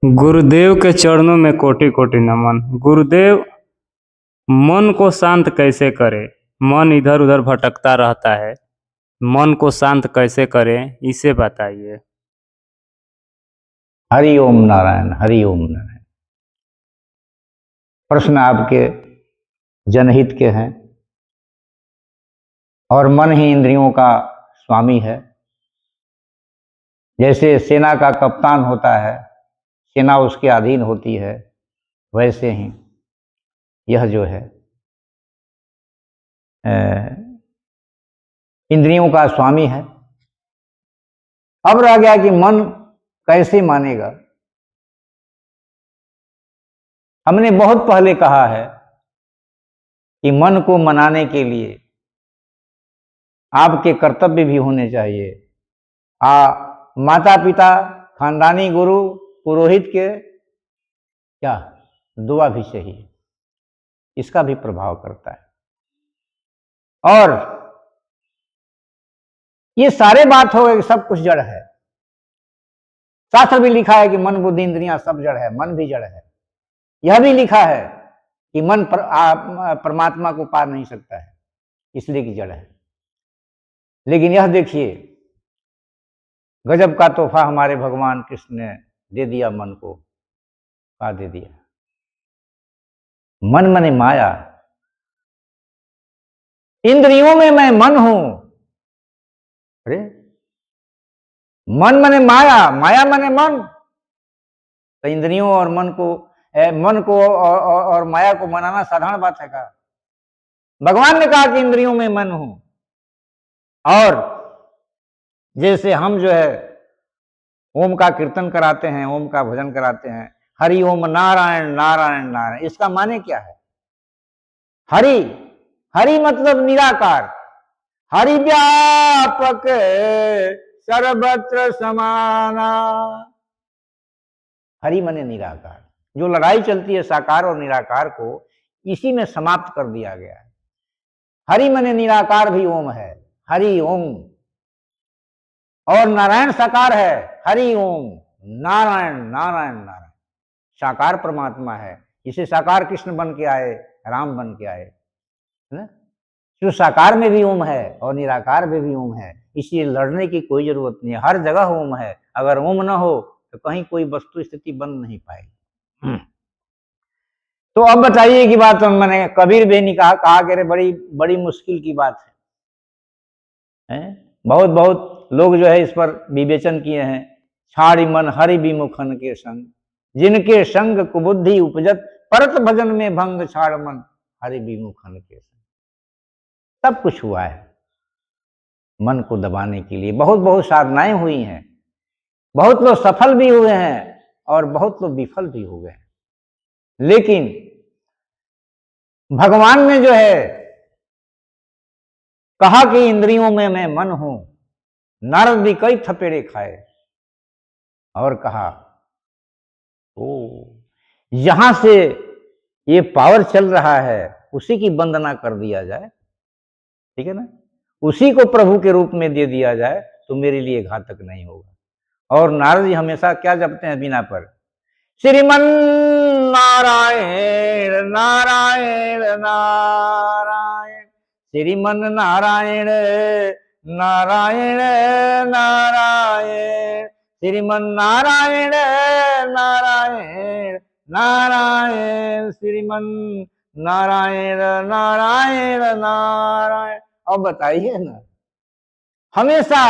गुरुदेव के चरणों में कोटि कोटि नमन। गुरुदेव, मन को शांत कैसे करें? मन इधर उधर भटकता रहता है, मन को शांत कैसे करें इसे बताइए। हरि ओम नारायण, हरि ओम नारायण। प्रश्न आपके जनहित के हैं और मन ही इंद्रियों का स्वामी है। जैसे सेना का कप्तान होता है, सेना उसके अधीन होती है, वैसे ही यह जो है इंद्रियों का स्वामी है। अब रह गया कि मन कैसे मानेगा। हमने बहुत पहले कहा है कि मन को मनाने के लिए आपके कर्तव्य भी होने चाहिए। माता पिता, खानदानी गुरु, पुरोहित के क्या दुआ भी चाहिए, इसका भी प्रभाव करता है। और ये सारे बात हो गए, सब कुछ जड़ है। शास्त्र भी लिखा है कि मन बुद्धि इंद्रियां सब जड़ है, मन भी जड़ है। यह भी लिखा है कि मन परमात्मा को पा नहीं सकता है, इसलिए कि जड़ है। लेकिन यह देखिए, गजब का तोहफा हमारे भगवान कृष्ण ने दे दिया मन को। क्या दे दिया? मन मने माया। इंद्रियों में मैं मन हूं। अरे मन मने माया, माया मने मन। तो इंद्रियों और मन को और माया को मनाना साधारण बात है का? भगवान ने कहा कि इंद्रियों में मन हूं। और जैसे हम जो है ओम का कीर्तन कराते हैं, ओम का भजन कराते हैं, हरि ओम नारायण नारायण नारायण, इसका माने क्या है? हरि, हरि मतलब निराकार, हरि व्यापक सर्वत्र समाना। हरि मने निराकार। जो लड़ाई चलती है साकार और निराकार को, इसी में समाप्त कर दिया गया है। हरि मने निराकार भी ओम है, हरि ओम। और नारायण साकार है, हरि ओम नारायण नारायण नारायण। साकार परमात्मा है, इसे साकार कृष्ण बन के आए, राम बन के आए, है ना? जो साकार में भी ओम है और निराकार में भी ओम है, इसलिए लड़ने की कोई जरूरत नहीं है। हर जगह ओम है। अगर ओम न हो तो कहीं कोई वस्तु स्थिति बन नहीं पाएगी। तो अब बताइए कि बात मैंने कबीर भी नहीं कहा कि अरे बड़ी बड़ी मुश्किल की बात है? बहुत बहुत लोग जो है इस पर विवेचन किए हैं। छाड़ी मन हरि विमुखन के संग, जिनके संग कुबुद्धि उपजत, परत भजन में भंग छाड़ मन हरि विमुखन के संग। सब कुछ हुआ है मन को दबाने के लिए। बहुत बहुत साधनाएं हुई हैं, बहुत लोग सफल भी हुए हैं और बहुत लोग विफल भी हो गए। लेकिन भगवान ने जो है कहा कि इंद्रियों में मैं मन हूं, नारद भी कई थपेड़े खाए और कहा ओ यहां से ये पावर चल रहा है, उसी की वंदना कर दिया जाए, ठीक है ना? उसी को प्रभु के रूप में दे दिया जाए तो मेरे लिए घातक नहीं होगा। और नारद जी हमेशा क्या जपते हैं बिना पर? श्रीमन नारायण नारायण नारायण, श्रीमन नारायण नारायण नारायण, श्रीमन नारायण नारायण नारायण, श्रीमन नारायण नारायण नारायण। अब बताइए ना, हमेशा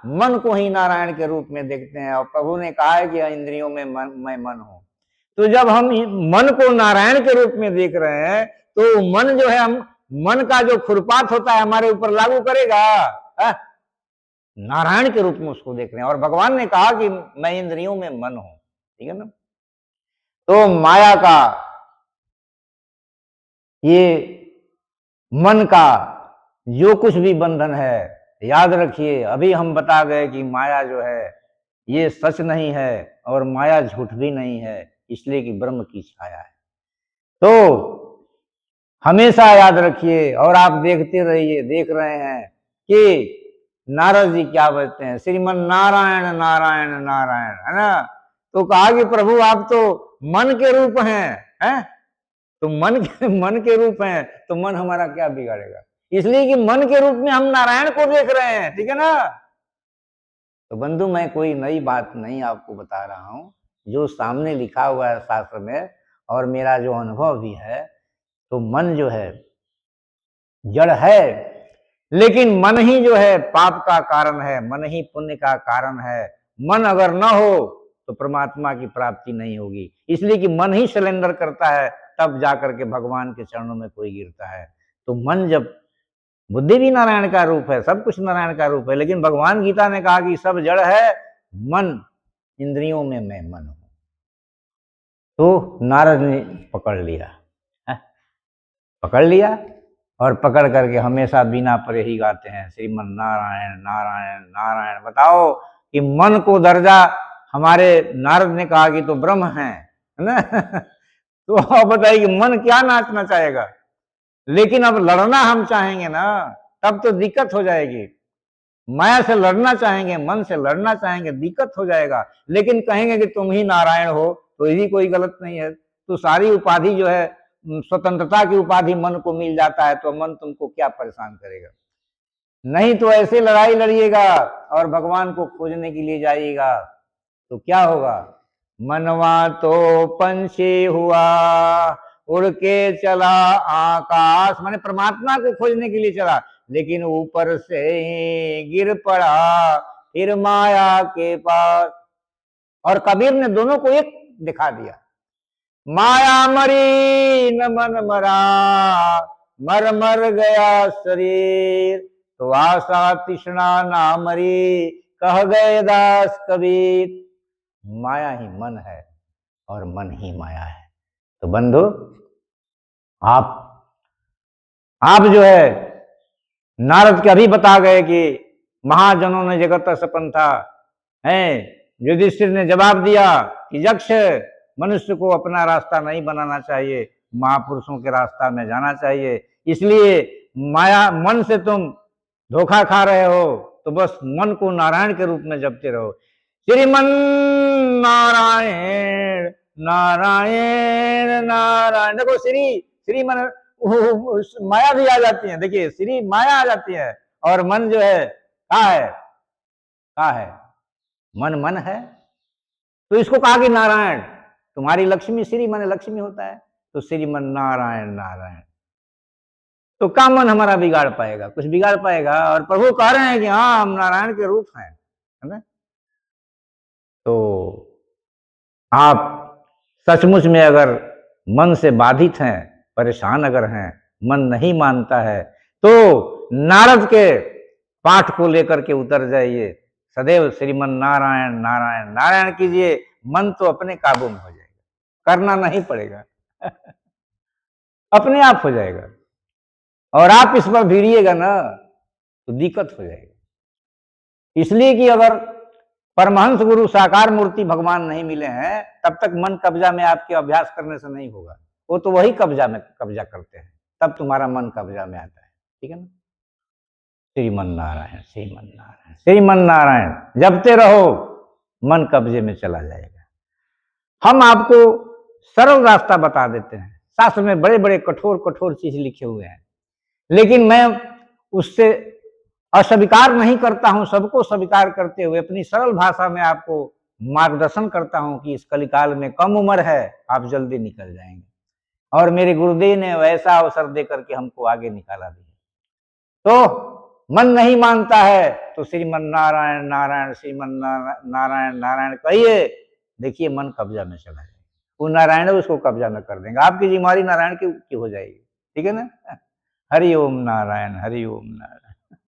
मन को ही नारायण के रूप में देखते हैं। और प्रभु ने कहा है कि इंद्रियों में मैं मन हूं। तो जब हम मन को नारायण के रूप में देख रहे हैं तो मन जो है, हम मन का जो खुरपात होता है हमारे ऊपर लागू करेगा। नारायण के रूप में उसको देख रहे हैं। और भगवान ने कहा कि मैं इंद्रियों में मन हूं, ठीक है ना? तो माया का, ये मन का जो कुछ भी बंधन है, याद रखिए अभी हम बता गए कि माया जो है ये सच नहीं है और माया झूठ भी नहीं है, इसलिए कि ब्रह्म की छाया है। तो हमेशा याद रखिए और आप देखते रहिए, देख रहे हैं कि नारद जी क्या बोलते हैं? श्रीमन नारायण नारायण नारायण, है ना? तो कहा कि प्रभु आप तो मन के रूप हैं? तो मन के रूप हैं, तो मन हमारा क्या बिगाड़ेगा? इसलिए कि मन के रूप में हम नारायण को देख रहे हैं, ठीक है ना? तो बंधु, मैं कोई नई बात नहीं आपको बता रहा हूं, जो सामने लिखा हुआ है शास्त्र में, और मेरा जो अनुभव भी है। तो मन जो है जड़ है, लेकिन मन ही जो है पाप का कारण है, मन ही पुण्य का कारण है। मन अगर न हो तो परमात्मा की प्राप्ति नहीं होगी, इसलिए कि मन ही सरेंडर करता है, तब जाकर के भगवान के चरणों में कोई गिरता है। तो मन जब, बुद्धि भी नारायण का रूप है, सब कुछ नारायण का रूप है, लेकिन भगवान गीता ने कहा कि सब जड़ है, मन इंद्रियों में मैं मन हूं। तो नारद ने पकड़ लिया, पकड़ लिया, और पकड़ करके हमेशा बिना परे ही गाते हैं श्रीमन नारायण नारायण नारायण। बताओ कि मन को दर्जा हमारे नारद ने कहा कि तो ब्रह्म है ना? तो आप बताइए कि मन क्या नाचना चाहेगा? लेकिन अब लड़ना हम चाहेंगे ना, तब तो दिक्कत हो जाएगी। माया से लड़ना चाहेंगे, मन से लड़ना चाहेंगे, दिक्कत हो जाएगा। लेकिन कहेंगे कि तुम ही नारायण हो, तो यही कोई गलत नहीं है। तो सारी उपाधि जो है, स्वतंत्रता की उपाधि मन को मिल जाता है, तो मन तुमको क्या परेशान करेगा? नहीं तो ऐसे लड़ाई लड़िएगा और भगवान को खोजने के लिए जाइएगा, तो क्या होगा? मनवा तो पंछी हुआ, उड़ के चला आकाश, माने परमात्मा को खोजने के लिए चला, लेकिन ऊपर से ही गिर पड़ा फिर माया के पास। और कबीर ने दोनों को एक दिखा दिया, माया मरी न मन मरा, मर मर गया शरीर, तो आशा तृष्णा ना मरी, कह गए दास कबीर। माया ही मन है और मन ही माया है। तो बंधु, आप जो है नारद के अभी बता गए कि महाजनों ने जगत सपन था है। युधिष्ठिर ने जवाब दिया कि यक्ष, मनुष्य को अपना रास्ता नहीं बनाना चाहिए, महापुरुषों के रास्ता में जाना चाहिए। इसलिए माया मन से तुम धोखा खा रहे हो, तो बस मन को नारायण के रूप में जपते रहो। श्रीमन नारायण नारायण नारायण। देखो श्री मन, माया भी आ जाती है, देखिए श्री माया आ जाती है, और मन जो है कहा है? मन मन है। तो इसको कहा कि नारायण, तुम्हारी लक्ष्मी, श्री माने लक्ष्मी होता है, तो श्रीमन नारायण नारायण। तो क्या मन हमारा बिगाड़ पाएगा? कुछ बिगाड़ पाएगा? और प्रभु कह रहे हैं कि हाँ, हम नारायण के रूप हैं, है ना? तो आप सचमुच में अगर मन से बाधित हैं, परेशान अगर हैं, मन नहीं मानता है, तो नारद के पाठ को लेकर के उतर जाइए, सदैव श्रीमन नारायण नारायण नारायण कीजिए, मन तो अपने काबू में हो जाएगा, करना नहीं पड़ेगा। अपने आप हो जाएगा। और आप इस पर भिड़िएगा ना, तो दिक्कत हो जाएगी। इसलिए कि अगर परमहंस गुरु साकार मूर्ति भगवान नहीं मिले हैं, तब तक मन कब्जा में आपके अभ्यास करने से नहीं होगा। वो तो वही कब्जा करते हैं, तब तुम्हारा मन कब्जा में आता है, ठीक है ना? श्रीमन नारायण श्रीमन नारायण श्रीमन नारायण जपते रहो, मन कब्जे में चला जाएगा। हम आपको सरल रास्ता बता देते हैं। शास्त्र में बड़े बड़े कठोर कठोर चीज लिखे हुए हैं, लेकिन मैं उससे अस्वीकार नहीं करता हूं, सबको स्वीकार करते हुए अपनी सरल भाषा में आपको मार्गदर्शन करता हूं कि इस कलिकाल में कम उम्र है, आप जल्दी निकल जाएंगे। और मेरे गुरुदेव ने वैसा अवसर दे करके हमको आगे निकाला भी। तो मन नहीं मानता है, तो श्रीमन नारायण नारायण श्रीमन नारायण नारायण कहिए, देखिए मन कब्जा में चला जाएगा। वो नारायण उसको कब्जा में कर देंगे, आपकी बीमारी नारायण की हो जाएगी, ठीक है ना? हरि ओम नारायण हरि ओम नारायण।